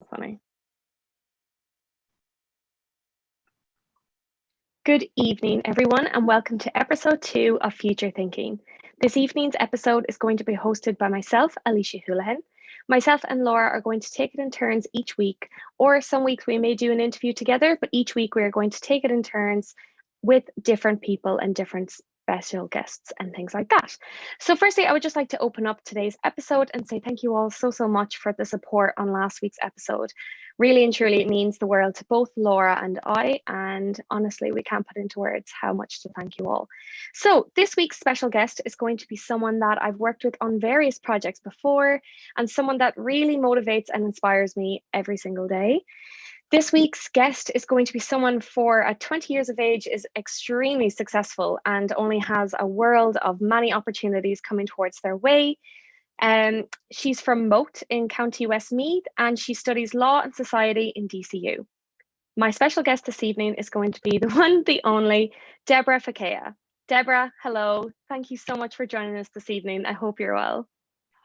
Funny. Good evening, everyone, and welcome to episode 2 of Future Thinking. This evening's episode is going to be hosted by myself, Alicia Houlihan. Myself and Laura are going to take it in turns each week, or some weeks we may do an interview together, but each week we are going to take it in turns with different people and different special guests and things like that. So firstly, I would just like to open up today's episode and say thank you all so much for the support on last week's episode. Really and truly, it means the world to both Laura and I, and honestly, we can't put into words how much to thank you all. So this week's special guest is going to be someone that I've worked with on various projects before, and someone that really motivates and inspires me every single day. This week's guest is going to be someone for at 20 years of age is extremely successful and only has a world of many opportunities coming towards their way. She's from Moate in County Westmeath, and she studies law and society in DCU. My special guest this evening is going to be the one, the only, Deborah Fakeye. Deborah, hello. Thank you so much for joining us this evening. I hope you're well.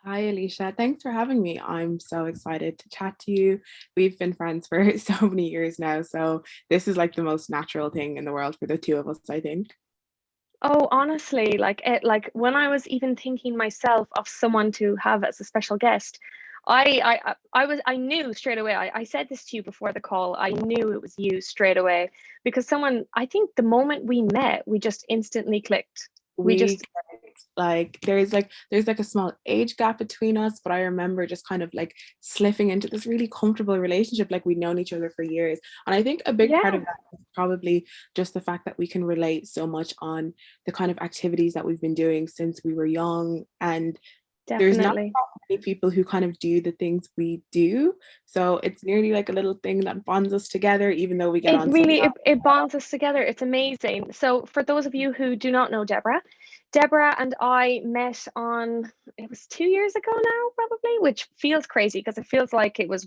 Hi, Alicia. Thanks for having me. I'm so excited to chat to you. We've been friends for so many years now, so this is like the most natural thing in the world for the two of us, I think. Oh, honestly, like when I was even thinking myself of someone to have as a special guest, I knew straight away. I said this to you before the call. I knew it was you straight away because I think the moment we met, we just instantly clicked. There's a small age gap between us, but I remember just kind of like slipping into this really comfortable relationship, like we'd known each other for years. And I think a big part of that is probably just the fact that we can relate so much on the kind of activities that we've been doing since we were young, and there's not many people who kind of do the things we do, so it's nearly like a little thing that bonds us together, even though we get on. It bonds us together. It's amazing. So for those of you who do not know Deborah and I met it was 2 years ago now, probably, which feels crazy because it feels like it was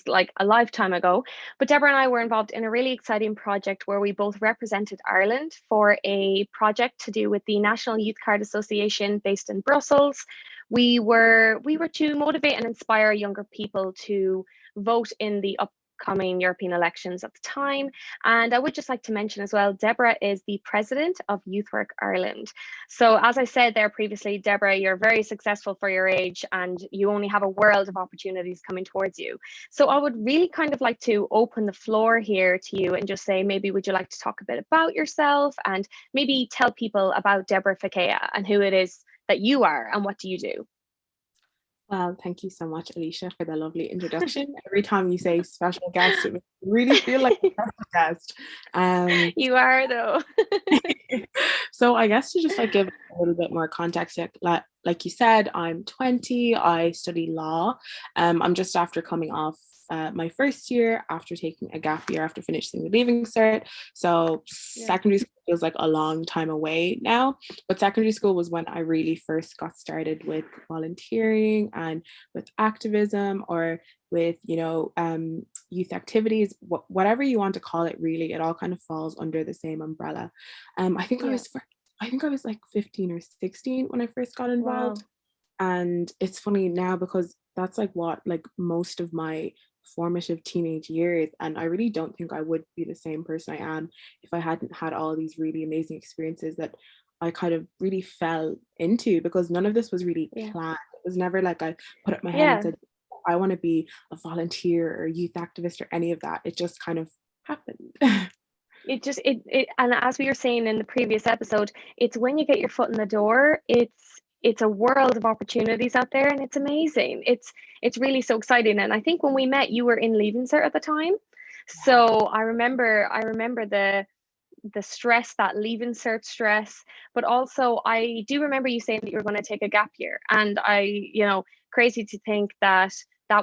like a lifetime ago. But Deborah and I were involved in a really exciting project where we both represented Ireland for a project to do with the National Youth Card Association based in Brussels. We were to motivate and inspire younger people to vote in the upcoming European elections at the time. And I would just like to mention as well, Deborah is the president of Youth Work Ireland. So as I said there previously, Deborah, you're very successful for your age and you only have a world of opportunities coming towards you. So I would really kind of like to open the floor here to you and just say, maybe would you like to talk a bit about yourself and maybe tell people about Deborah Fakeye and who it is that you are and what do you do? Well, thank you so much, Alicia, for the lovely introduction. Every time you say special guest, it makes me really feel like a special guest. You are, though. So I guess to just like give a little bit more context, like you said, I'm 20, I study law. I'm just after coming off my first year after taking a gap year after finishing the Leaving Cert. So secondary school feels like a long time away now, but secondary school was when I really first got started with volunteering and with activism, or with youth activities, whatever you want to call it. Really, it all kind of falls under the same umbrella. I think I was like 15 or 16 when I first got involved. Wow. And it's funny now because that's like most of my formative teenage years, and I really don't think I would be the same person I am if I hadn't had all these really amazing experiences that I kind of really fell into, because none of this was really planned. It was never like I put up my head and said, I want to be a volunteer or youth activist or any of that. It just kind of happened. And as we were saying in the previous episode, it's when you get your foot in the door, it's a world of opportunities out there, and it's amazing. It's really so exciting. And I think when we met, you were in Leaving Cert at the time. So I remember the stress, that Leaving Cert stress, but also I do remember you saying that you were going to take a gap year. And crazy to think that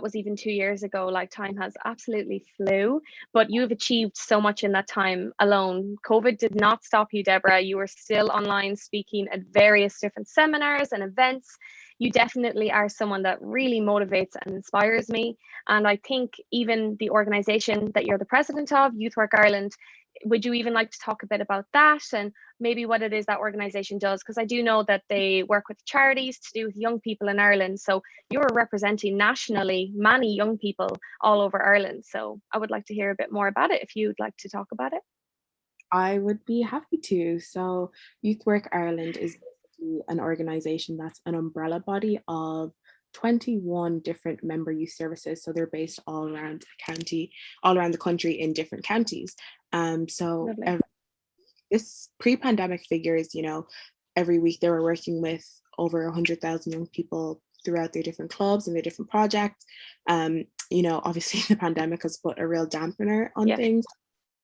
was even 2 years ago. Like, time has absolutely flew, but you've achieved so much in that time alone. COVID did not stop you, Deborah. You were still online speaking at various different seminars and events. You definitely are someone that really motivates and inspires me. And I think even the organization that you're the president of, Youth Work Ireland, would you even like to talk a bit about that and maybe what it is that organisation does? Because I do know that they work with charities to do with young people in Ireland. So you're representing nationally many young people all over Ireland. So I would like to hear a bit more about it if you'd like to talk about it. I would be happy to. So, Youth Work Ireland is basically an organisation that's an umbrella body of 21 different member youth services. So they're based all around the county, all around the country in different counties. So Lovely. this pre-pandemic figures, every week they were working with over 100,000 young people throughout their different clubs and their different projects. Obviously the pandemic has put a real dampener on Yeah. things.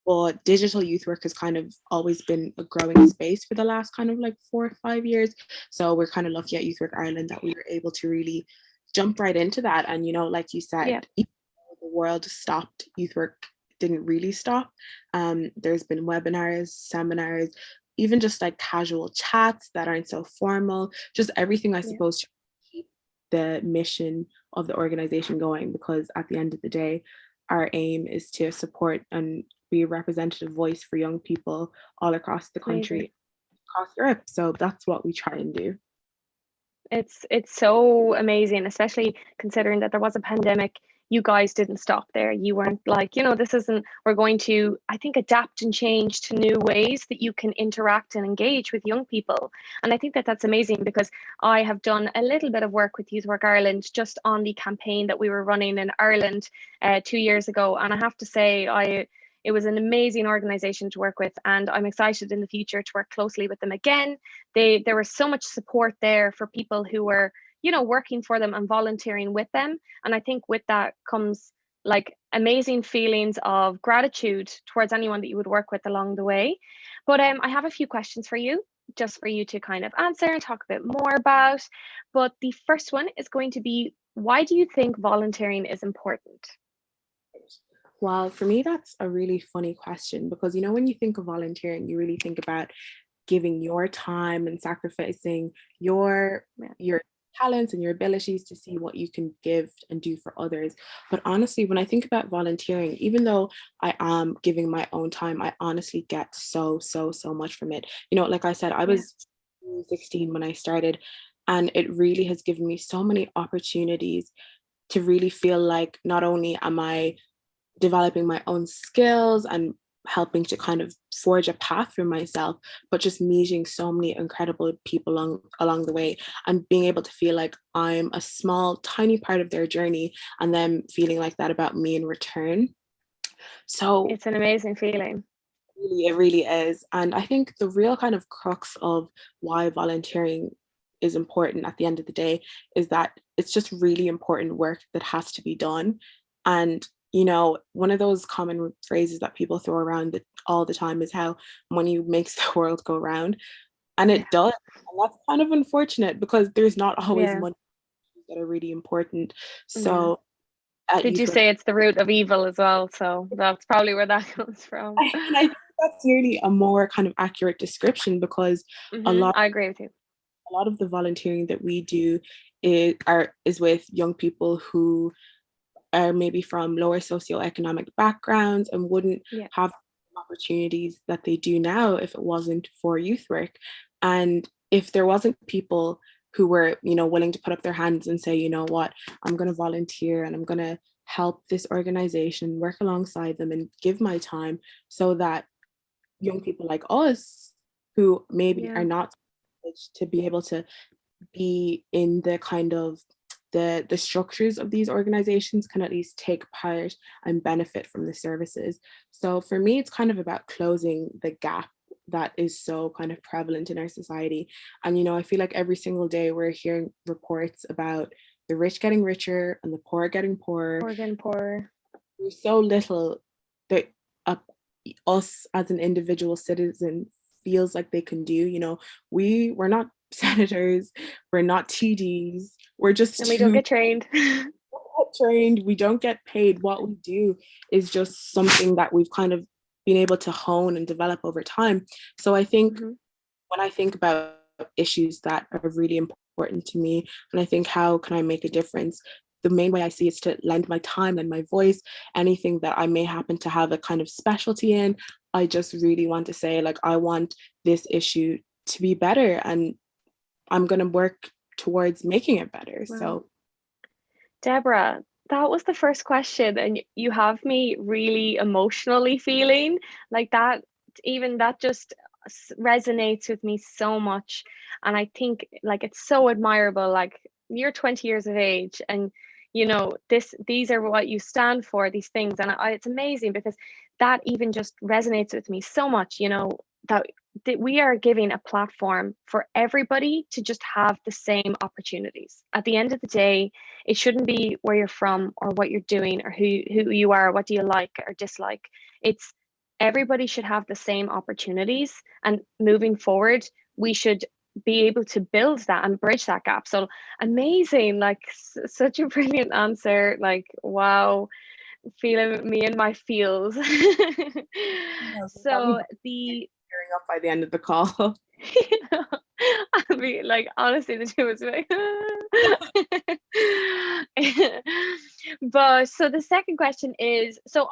But digital youth work has kind of always been a growing space for the last kind of like 4 or 5 years. So we're kind of lucky at Youth Work Ireland that we were able to really jump right into that. And, like you said, Yeah. even though the world stopped, youth work didn't really stop. There's been webinars, seminars, even just like casual chats that aren't so formal, just everything, I suppose, to keep the mission of the organization going, because at the end of the day, our aim is to support and be a representative voice for young people all across the country, Amazing. across Europe. So that's what we try and do. It's so amazing, especially considering that there was a pandemic. You guys didn't stop there. You weren't like, this isn't, we're going to, I think, adapt and change to new ways that you can interact and engage with young people. And I think that that's amazing, because I have done a little bit of work with Youth Work Ireland just on the campaign that we were running in Ireland 2 years ago. And I have to say, it was an amazing organisation to work with, and I'm excited in the future to work closely with them again. There was so much support there for people who were, working for them and volunteering with them. And I think with that comes like amazing feelings of gratitude towards anyone that you would work with along the way. But I have a few questions for you, just for you to kind of answer and talk a bit more about. But the first one is going to be, why do you think volunteering is important? Well, for me, that's a really funny question, because, when you think of volunteering, you really think about giving your time and sacrificing your talents and your abilities to see what you can give and do for others. But honestly, when I think about volunteering, even though I am giving my own time, I honestly get so much from it. Like I said, I Yeah. was 16 when I started, and it really has given me so many opportunities to really feel like not only am I developing my own skills and helping to kind of forge a path for myself, but just meeting so many incredible people along the way, and being able to feel like I'm a small, tiny part of their journey, and them feeling like that about me in return. So It's an amazing feeling. it really is. And I think the real kind of crux of why volunteering is important at the end of the day is that it's just really important work that has to be done. And one of those common phrases that people throw around all the time is how money makes the world go round. And it does. And that's kind of unfortunate, because there's not always Yeah. money that are really important. Yeah. So at Did you Youth Work, say it's the root of evil as well? So that's probably where that comes from. and I think that's nearly a more kind of accurate description, because a lot I agree with you. of the volunteering that we do is with young people who are maybe from lower socioeconomic backgrounds and wouldn't Yeah. have opportunities that they do now if it wasn't for youth work. And if there wasn't people who were, willing to put up their hands and say, you know what, I'm going to volunteer and I'm going to help this organization, work alongside them and give my time, so that young people like us who maybe Yeah. are not privileged to be able to be in the kind of the structures of these organizations can at least take part and benefit from the services. So for me, it's kind of about closing the gap that is so kind of prevalent in our society. And I feel like every single day we're hearing reports about the rich getting richer and the poor getting poorer. Poor again, poor. There's so little that us as an individual citizen feels like they can do. We're not senators, we're not TDs, we're just And we don't two get trained. trained, we don't get paid. What we do is just something that we've kind of been able to hone and develop over time. So I think when I think about issues that are really important to me, and I think how can I make a difference, the main way I see is to lend my time and my voice, anything that I may happen to have a kind of specialty in. I just really want to say, like, I want this issue to be better, and I'm going to work towards making it better. Wow. So, Deborah, that was the first question, and you have me really emotionally feeling like that. Even that just resonates with me so much. And I think like it's so admirable. Like you're 20 years of age, and these are what you stand for, these things. And it's amazing because that even just resonates with me so much, that we are giving a platform for everybody to just have the same opportunities. At the end of the day, it shouldn't be where you're from or what you're doing or who you are, what do you like or dislike. It's everybody should have the same opportunities, and moving forward, we should be able to build that and bridge that gap. So amazing, like such a brilliant answer. Like, wow, feeling me in my feels. So the tearing up by the end of the call. I'll be like, honestly, the two of us like, but so the second question is, so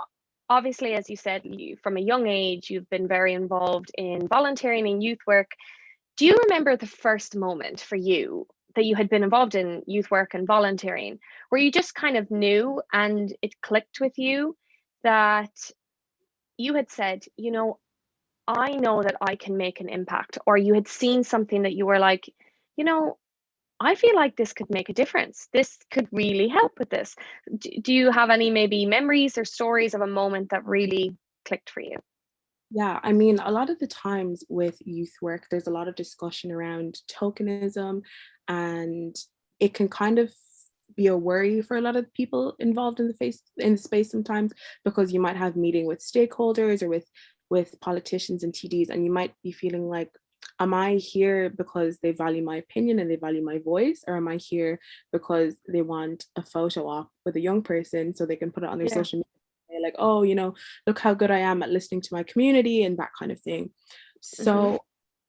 obviously, as you said, from a young age, you've been very involved in volunteering and youth work. Do you remember the first moment for you that you had been involved in youth work and volunteering, where you just kind of knew and it clicked with you that you had said, I know that I can make an impact, or you had seen something that you were like, you know, I feel like this could make a difference. This could really help with this. Do you have any maybe memories or stories of a moment that really clicked for you? Yeah, I mean, a lot of the times with youth work, there's a lot of discussion around tokenism, and it can kind of be a worry for a lot of people involved in the space sometimes, because you might have meeting with stakeholders or with politicians and TDs, and you might be feeling like, am I here because they value my opinion and they value my voice, or am I here because they want a photo op with a young person so they can put it on their Yeah. social media? Like, oh, look how good I am at listening to my community and that kind of thing. Hmm. So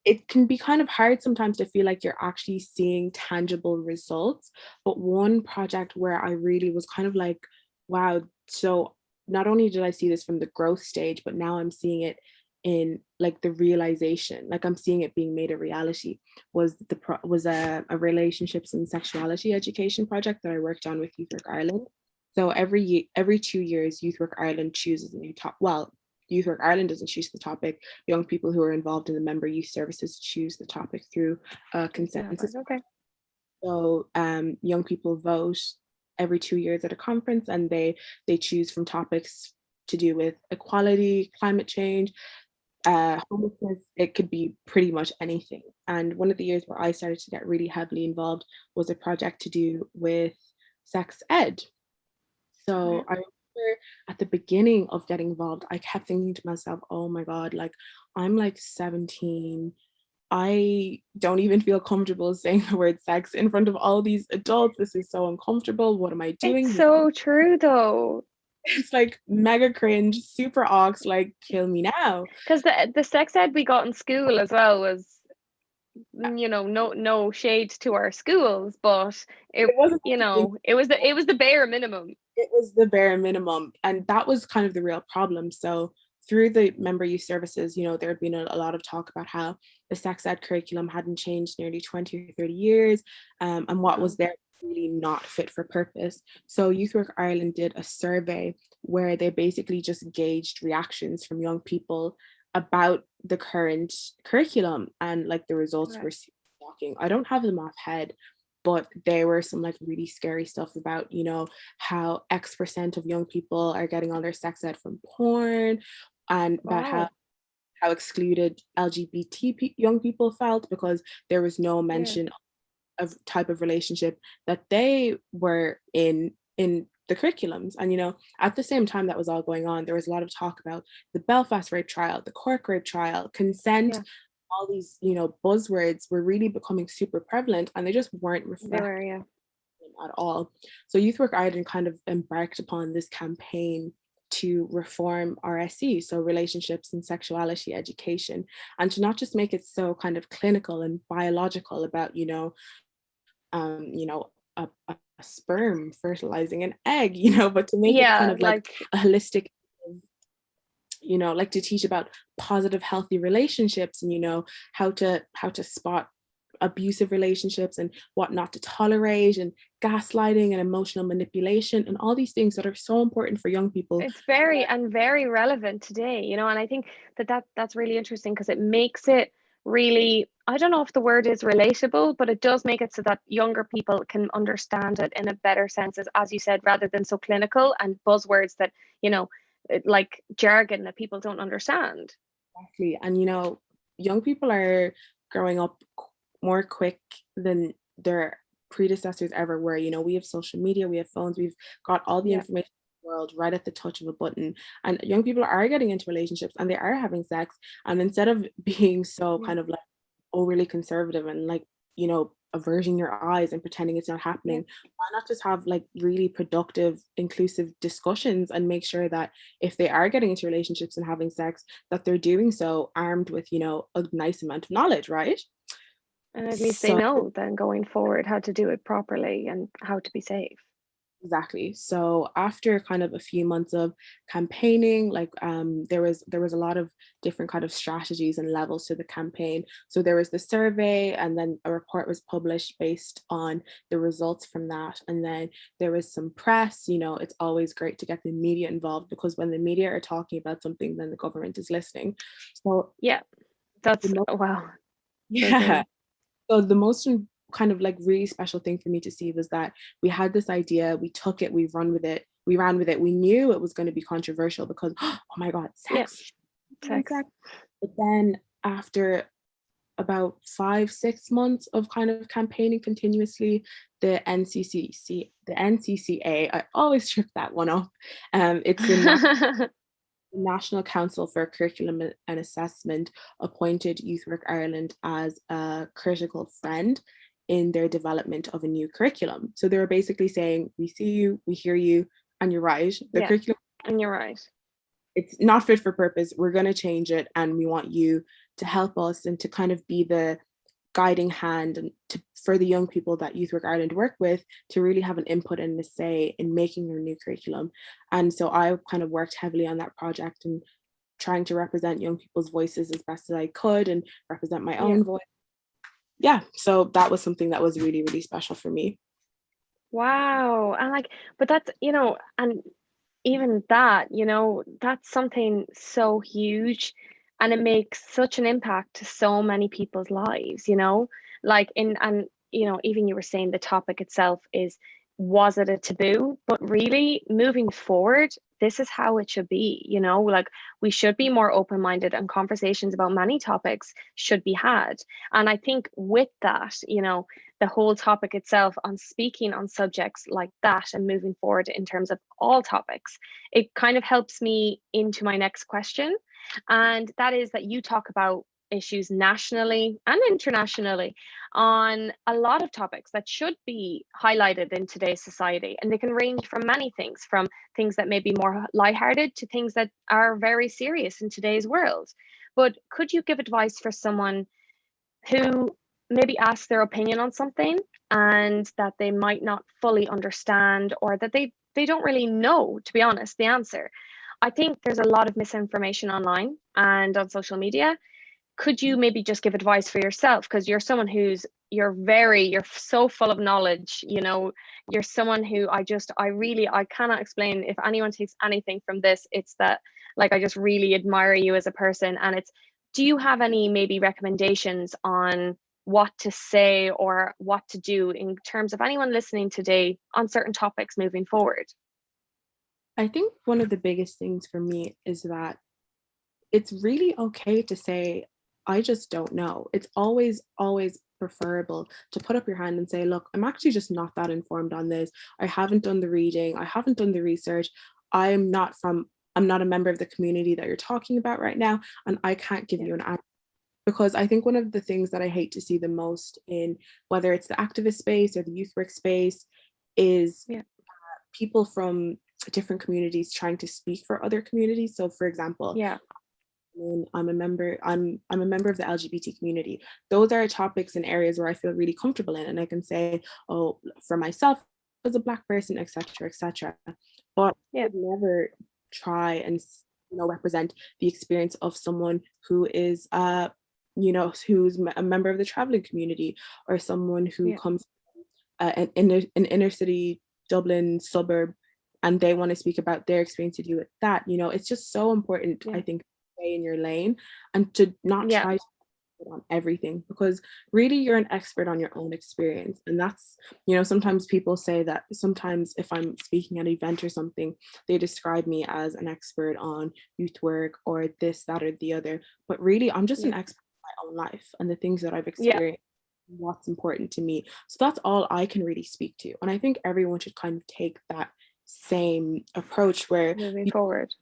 it can be kind of hard sometimes to feel like you're actually seeing tangible results. But one project where I really was kind of like, wow, so not only did I see this from the growth stage, but now I'm seeing it in like the realization, like I'm seeing it being made a reality, was a relationships and sexuality education project that I worked on with Youth Work Ireland. So every 2 years, Youth Work Ireland chooses a new top. Well, Youth Work Ireland doesn't choose the topic. Young people who are involved in the member youth services choose the topic through a consensus. Okay. So young people vote every 2 years at a conference, and they choose from topics to do with equality, climate change, homelessness. It could be pretty much anything. And one of the years where I started to get really heavily involved was a project to do with sex ed. So Okay. I remember at the beginning of getting involved, I kept thinking to myself, oh my God, like I'm like 17. I don't even feel comfortable saying the word sex in front of all these adults. This is so uncomfortable. What am I It's doing? so true though. It's like mega cringe, super ox, like kill me now. Because the sex ed we got in school as well was, no shade to our schools, but it It wasn't it was the bare minimum. it was the bare minimum. And that was kind of the real problem. So through the member youth services, there had been a lot of talk about how the sex ed curriculum hadn't changed nearly 20 or 30 years, and what was Wow. there really not fit for purpose. So Youth Work Ireland did a survey where they basically just gauged reactions from young people about the current curriculum, and like the results Right. were super shocking. I don't have them off head, but there were some like really scary stuff about, how X% of young people are getting all their sex ed from porn, and about how Wow. excluded young people felt because there was no Yeah. mention of type of relationship that they were in the curriculums. And at the same time that was all going on, there was a lot of talk about the Belfast rape trial, the Cork rape trial, consent. Yeah. All these buzzwords were really becoming super prevalent, and they just weren't They reflected were, yeah. at all. So Youth Work Ireland kind of embarked upon this campaign to reform RSE, so relationships and sexuality education, and to not just make it so kind of clinical and biological about, a sperm fertilizing an egg, but to make it kind Yeah, of like like a holistic, like to teach about positive, healthy relationships, and how to spot abusive relationships and what not to tolerate, and gaslighting and emotional manipulation, and all these things that are so important for young people. It's very relevant today, and I think that's really interesting because it makes it really, I don't know if the word is relatable, but it does make it so that younger people can understand it in a better sense, as you said, rather than so clinical and buzzwords that, like jargon that people don't understand. Exactly. And young people are growing up more quick than their predecessors ever were. We have social media, we have phones, we've got all the Yeah. information in the world right at the touch of a button. And young people are getting into relationships and they are having sex. And instead of being so kind of like overly conservative and like, averting your eyes and pretending it's not happening, why not just have like really productive, inclusive discussions and make sure that if they are getting into relationships and having sex, that they're doing so armed with, a nice amount of knowledge, right? And at least they know then going forward how to do it properly and how to be safe. Exactly. So after kind of a few months of campaigning, like there was a lot of different kind of strategies and levels to the campaign. So there was the survey, and then a report was published based on the results from that. And then there was some press. It's always great to get the media involved, because when the media are talking about something, then the government is listening. So yeah, that's wow. Yeah. So the most kind of like really special thing for me to see was that we had this idea, we took it, we ran with it. We knew it was going to be controversial because, oh my God, sex. Sex. But then after about 5-6 months of kind of campaigning continuously, the NCCA, I always trip that one up. It's the National Council for Curriculum and Assessment appointed Youth Work Ireland as a critical friend in their development of a new curriculum. So they were basically saying, we see you, we hear you, and you're right. The curriculum, and you're right. It's not fit for purpose. We're going to change it, and we want you to help us and to kind of be the guiding hand and for the young people that Youth Work Ireland work with to really have an input and a say in making their new curriculum. And so I kind of worked heavily on that project and trying to represent young people's voices as best as I could and represent my own voice. Yeah, so that was something that was really, really special for me. Wow. And but that's, and even that, that's something so huge, and it makes such an impact to so many people's lives, even you were saying the topic itself was it a taboo? But really, moving forward, this is how it should be, we should be more open-minded, and conversations about many topics should be had. And I think with that, the whole topic itself on speaking on subjects like that and moving forward in terms of all topics, it kind of helps me into my next question. And that is that you talk about issues nationally and internationally on a lot of topics that should be highlighted in today's society. And they can range from many things, from things that may be more lighthearted to things that are very serious in today's world. But could you give advice for someone who maybe asks their opinion on something and that they might not fully understand, or that they don't really know, to be honest, the answer? I think there's a lot of misinformation online and on social media. Could you maybe just give advice for yourself, because you're someone you're so full of knowledge, you're someone who I cannot explain. If anyone takes anything from this, it's that, like, I just really admire you as a person. And do you have any maybe recommendations on what to say or what to do in terms of anyone listening today on certain topics moving forward? I think one of the biggest things for me is that it's really okay to say, I just don't know. It's always, always preferable to put up your hand and say, look, I'm actually just not that informed on this. I haven't done the reading. I haven't done the research. I'm not a member of the community that you're talking about right now, and I can't give you an answer. Because I think one of the things that I hate to see the most in whether it's the activist space or the youth work space is people from different communities trying to speak for other communities. So for example, I'm a member of the LGBT community. Those are topics and areas where I feel really comfortable in, and I can say, oh, for myself as a Black person, etc., etc. But I would never try and represent the experience of someone who is who's a member of the traveling community, or someone who Yeah. comes an inner city Dublin suburb, and they want to speak about their experience to do with that. It's just so important, Yeah. I think, to stay in your lane and to not Yeah. try to on everything, because really you're an expert on your own experience. And that's, sometimes people say that sometimes if I'm speaking at an event or something, they describe me as an expert on youth work or this, that, or the other, but really I'm just Yeah. an expert in my own life and the things that I've Yeah. experienced, what's important to me. So that's all I can really speak to, and I think everyone should kind of take that same approach where Moving forward.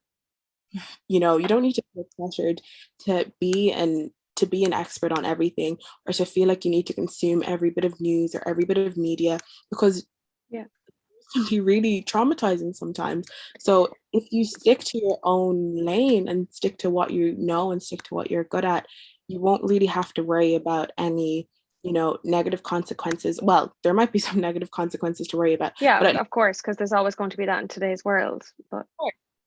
you don't need to feel pressured to be an expert on everything, or to feel like you need to consume every bit of news or every bit of media, because Yeah. it can be really traumatizing sometimes. So if you stick to your own lane and stick to what you know and stick to what you're good at, you won't really have to worry about any negative consequences. Well, there might be some negative consequences to worry about, Yeah, but at of course, because there's always going to be that in today's world. But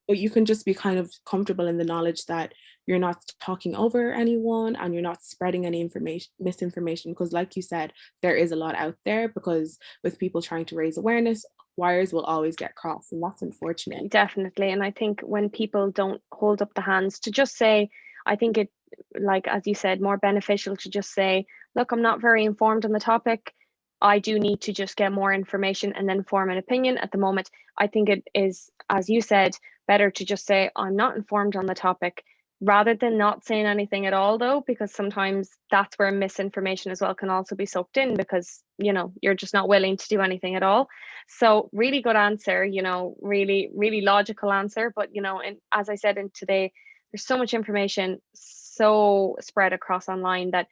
you can just be kind of comfortable in the knowledge that you're not talking over anyone and you're not spreading any misinformation, because like you said, there is a lot out there, because with people trying to raise awareness, wires will always get crossed, and that's unfortunate. definitely. And I think when people don't hold up the hands to just say, I think it, like, as you said, more beneficial to just say, look, I'm not very informed on the topic. I do need to just get more information and then form an opinion. At the moment, I think it is, as you said, better to just say, I'm not informed on the topic, rather than not saying anything at all, though, because sometimes that's where misinformation as well can also be soaked in, because, you're just not willing to do anything at all. So really good answer, really, really logical answer. But, and as I said in today, there's so much information so spread across online that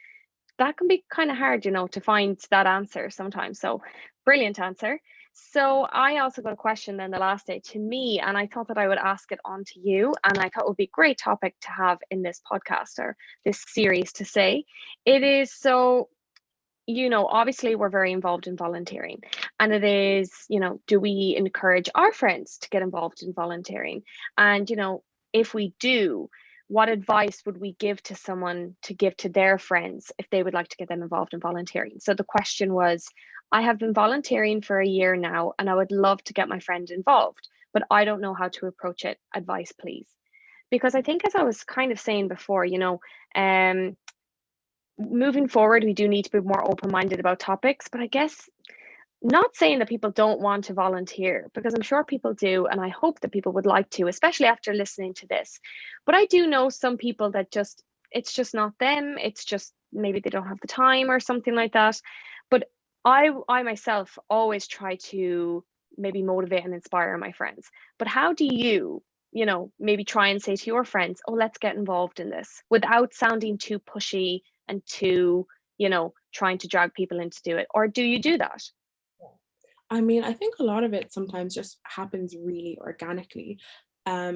can be kind of hard, to find that answer sometimes. So brilliant answer. So I also got a question then the last day to me, and I thought that I would ask it on to you. And I thought it would be a great topic to have in this podcast or this series to say. It is so, obviously we're very involved in volunteering, and it is, do we encourage our friends to get involved in volunteering? And, if we do, what advice would we give to someone to give to their friends if they would like to get them involved in volunteering? So the question was, I have been volunteering for a year now, and I would love to get my friend involved, but I don't know how to approach it. Advice, please. Because I think, as I was kind of saying before, moving forward, we do need to be more open-minded about topics, but I guess not saying that people don't want to volunteer, because I'm sure people do, and I hope that people would like to, especially after listening to this. But I do know some people that just, it's just not them. It's just maybe they don't have the time or something like that. But I myself always try to maybe motivate and inspire my friends. But how do you, maybe try and say to your friends, oh, let's get involved in this, without sounding too pushy and too, trying to drag people in to do it? Or do you do that? I mean, I think a lot of it sometimes just happens really organically.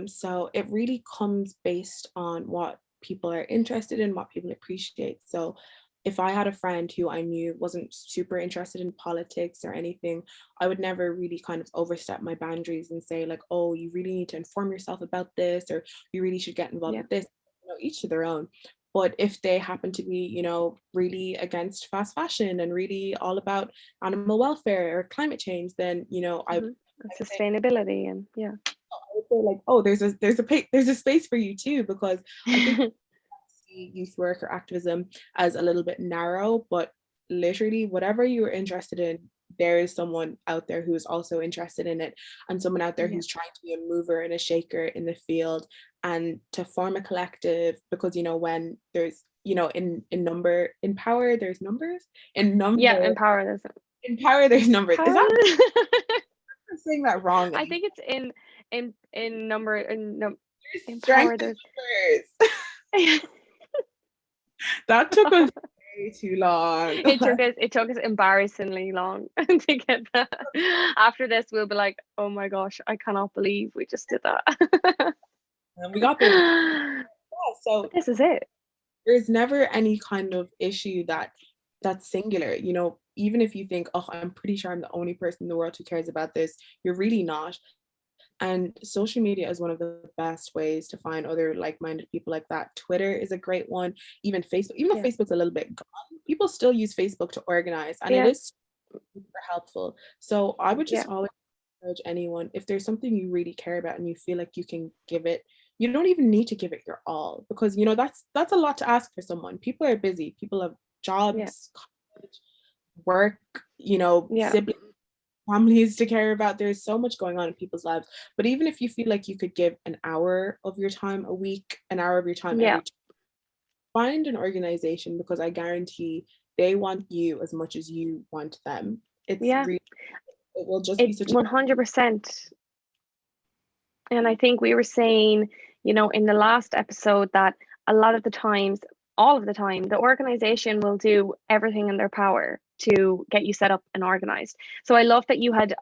So it really comes based on what people are interested in, what people appreciate. So if I had a friend who I knew wasn't super interested in politics or anything, I would never really kind of overstep my boundaries and say like, oh, you really need to inform yourself about this, or you really should get involved Yeah. with this. Each to their own. But if they happen to be, really against fast fashion and really all about animal welfare or climate change, then I would say, Sustainability, and yeah. like, oh, there's a space for you too, because I think see youth work or activism as a little bit narrow, but literally whatever you are interested in, there is someone out there who is also interested in it, and someone out there Yeah. who's trying to be a mover and a shaker in the field, and to form a collective, because when there's in power there's numbers, Yeah, empower this. in power there's numbers. Is Power. that I'm saying that I wrongly? think it's in number in There's strength empower in this. numbers. That took us way too long. It took us embarrassingly long to get that. After this, we'll be like, oh my gosh, I cannot believe we just did that. And we got there. Yeah, But so this is it. there's never any kind of issue that's singular. Even if you think, oh, I'm pretty sure I'm the only person in the world who cares about this, you're really not. And social media is one of the best ways to find other like-minded people like that. Twitter is a great one. Even Facebook, even though Facebook's a little bit gone, people still use Facebook to organize, and it is super helpful. So I would just always encourage anyone, if there's something you really care about and you feel like you can give it, you don't even need to give it your all, because that's a lot to ask for someone. People are busy. People have jobs, college, work, siblings, families to care about. There's so much going on in people's lives. But even if you feel like you could give an hour of your time a week, an hour of your time every find an organization, because I guarantee they want you as much as you want them. It's really, it will just be such 100%. And I think we were saying, in the last episode that a lot of the times, all of the time, the organization will do everything in their power to get you set up and organized. So I love that you had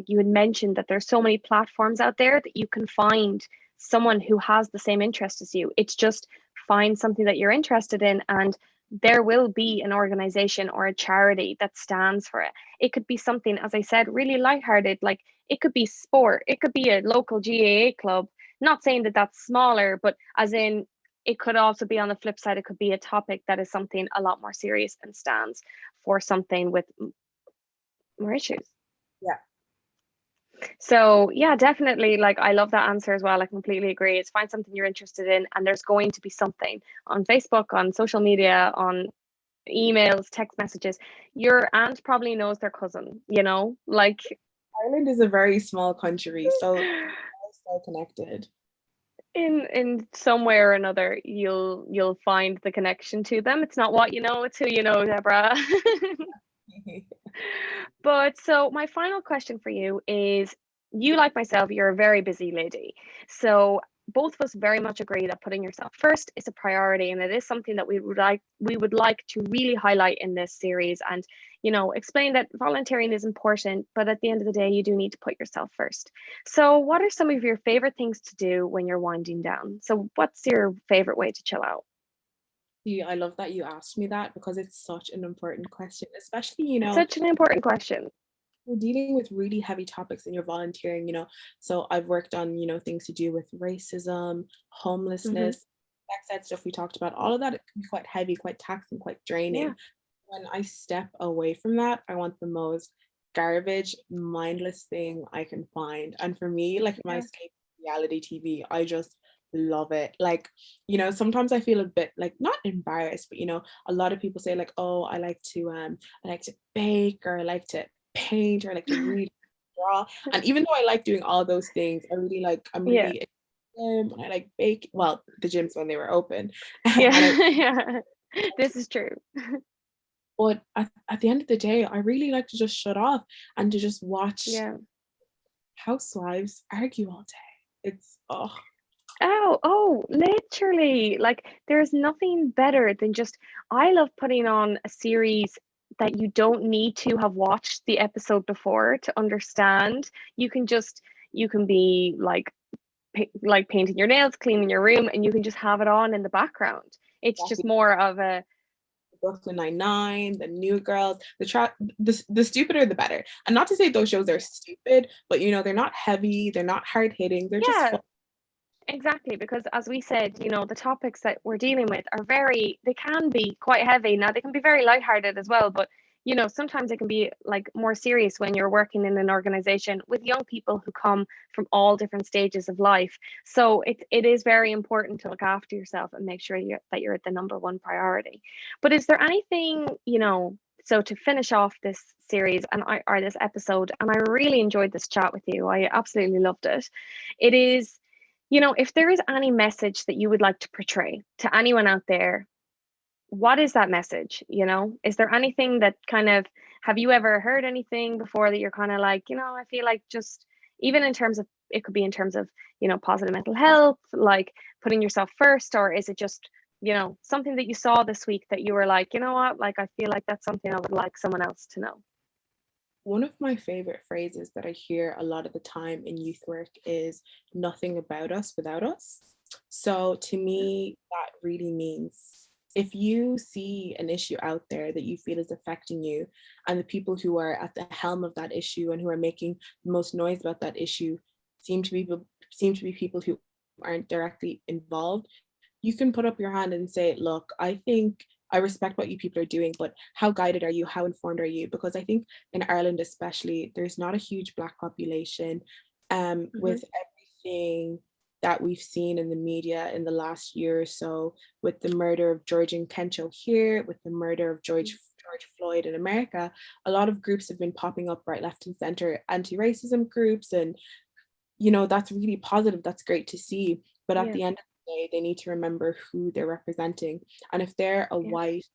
mentioned that there's so many platforms out there that you can find someone who has the same interest as you. It's just find something that you're interested in, and there will be an organization or a charity that stands for it. It could be something, as I said, really lighthearted, like it could be sport, it could be a local GAA club. Not saying that that's smaller, but as in, it could also be on the flip side, it could be a topic that is something a lot more serious and stands for something with more issues. Yeah. So yeah, definitely, like, I love that answer as well. I completely agree. It's find something you're interested in, and there's going to be something on Facebook, on social media, on emails, text messages. Your aunt probably knows their cousin, like Ireland is a very small country, so connected. In some way or another, you'll find the connection to them. It's not what you know, it's who you know, Deborah. But so my final question for you is, you, like myself, you're a very busy lady. So both of us very much agree that putting yourself first is a priority, and it is something that we would like to really highlight in this series, and explain that volunteering is important, but at the end of the day, you do need to put yourself first. So what are some of your favorite things to do when you're winding down? So what's your favorite way to chill out? I love that you asked me that, because it's such an important question, especially, It's such an important question. we're dealing with really heavy topics in your volunteering, So I've worked on, things to do with racism, homelessness, that stuff we talked about. All of that, it can be quite heavy, quite taxing, quite draining. When I step away from that, I want the most garbage, mindless thing I can find. And for me, like, my escape reality TV, I just love it. Like, sometimes I feel a bit like, not embarrassed, but a lot of people say like, oh, I like to bake, or I like to paint, or I like to read, draw. And even though I like doing all those things, I'm really and I like bake. Well, the gyms when they were open. Yeah. This is true. But at the end of the day, I really like to just shut off and to just watch housewives argue all day. It's literally, like, there's nothing better than just, I love putting on a series that you don't need to have watched the episode before to understand. You can be like painting your nails, cleaning your room, and you can just have it on in the background. It's just more of a Brooklyn Nine-Nine, the New Girls, the stupider the better. And not to say those shows are stupid, but they're not heavy, they're not hard hitting, they're just fun. Exactly, because as we said, the topics that we're dealing with are they can be quite heavy. Now, they can be very lighthearted as well, but sometimes it can be like more serious when you're working in an organization with young people who come from all different stages of life. So it is very important to look after yourself and make sure that you're the number one priority. But is there anything, so to finish off this series or this episode, and I really enjoyed this chat with you, I absolutely loved it. It is, if there is any message that you would like to portray to anyone out there, what is that message? Is there anything that have you ever heard anything before that you're kind of like, I feel like, just even in terms of, it could be in terms of, positive mental health, like putting yourself first, or is it just, something that you saw this week that you were like, you know what, like, I feel like that's something I would like someone else to know? One of my favorite phrases that I hear a lot of the time in youth work is nothing about us without us. So to me, that really means, if you see an issue out there that you feel is affecting you, and the people who are at the helm of that issue and who are making the most noise about that issue seem to be people who aren't directly involved, you can put up your hand and say, look, I think I respect what you people are doing, but how guided are you? How informed are you? Because I think in Ireland, especially, there's not a huge Black population. Hmm. With everything that we've seen in the media in the last year or so, with the murder of George and Kencho here, with the murder of George Floyd in America, a lot of groups have been popping up right, left, and center, anti-racism groups, and that's really positive. That's great to see. But at Yeah, the end of the day, they need to remember who they're representing. And if they're a yeah, white,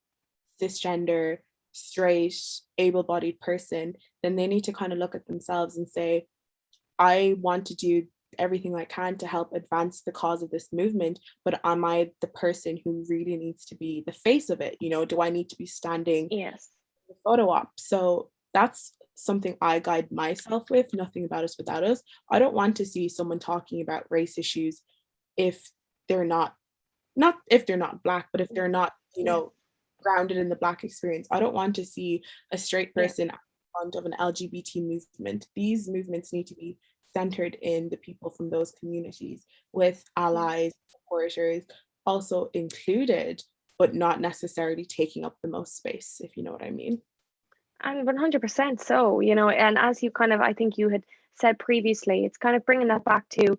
cisgender, straight, able-bodied person, then they need to kind of look at themselves and say, I want to do everything I can to help advance the cause of this movement, but am I the person who really needs to be the face of it? Do I need to be standing yes, the photo op? So that's something I guide myself with. Nothing about us without us. I don't want to see someone talking about race issues if they're not if they're not Black, but if they're not, yeah, grounded in the Black experience. I don't want to see a straight yeah. person at the front of an LGBT movement. These movements need to be centered in the people from those communities, with Yeah. allies, supporters also included, but not necessarily taking up the most space, if you know what I mean. And 100% so, and as you kind of, I think you had said previously, it's kind of bringing that back to,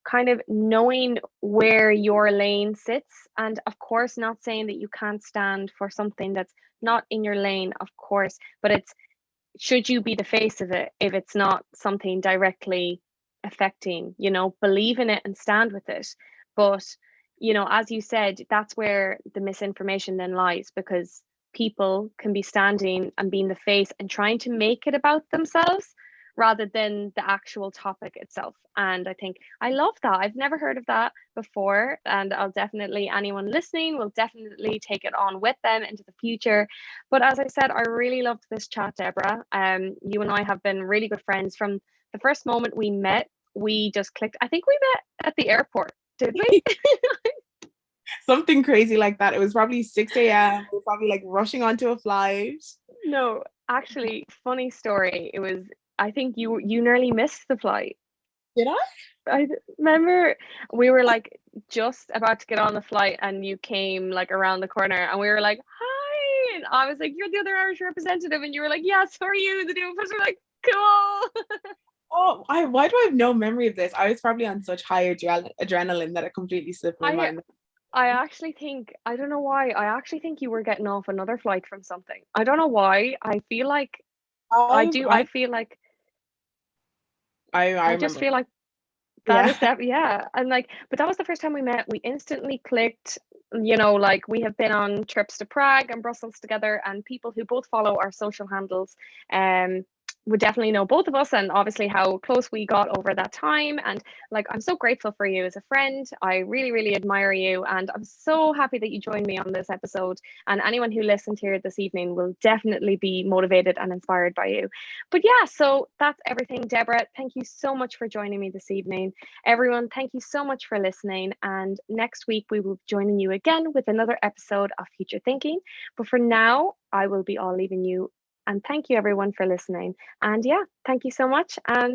kind of knowing where your lane sits. And of course, not saying that you can't stand for something that's not in your lane, of course, but it's, should you be the face of it if it's not something directly affecting, believe in it and stand with it. But, as you said, that's where the misinformation then lies, because people can be standing and being the face and trying to make it about themselves rather than the actual topic itself. And I think I love that. I've never heard of that before. And I'll definitely, anyone listening will definitely take it on with them into the future. But as I said, I really loved this chat, Deborah. You and I have been really good friends from the first moment we met. We just clicked. I think we met at the airport, did we? Something crazy like that. It was probably 6 a.m. We were probably like rushing onto a flight. No, actually, funny story. It was, I think you nearly missed the flight. Did I? I remember we were like just about to get on the flight and you came like around the corner and we were like, hi. And I was like, you're the other Irish representative. And you were like, yes, who are you? The new person. We're like, cool. Oh, why do I have no memory of this? I was probably on such high adrenaline that it completely slipped my I mind. I actually think, I don't know why, I actually think you were getting off another flight from something. I don't know why. I feel like I I I feel like I I just remember. feel like that Yeah. is that, yeah. And like, but that was the first time we met. We instantly clicked. Like we have been on trips to Prague and Brussels together, and people who both follow our social handles would definitely know both of us, and obviously how close we got over that time. And like, I'm so grateful for you as a friend. I really, really admire you, and I'm so happy that you joined me on this episode. And anyone who listened here this evening will definitely be motivated and inspired by you. But yeah, so that's everything, Deborah. Thank you so much for joining me this evening. Everyone, thank you so much for listening. And next week, we will be joining you again with another episode of Future Thinking. But for now, I will be all leaving you. And thank you, everyone, for listening. And yeah, thank you so much. And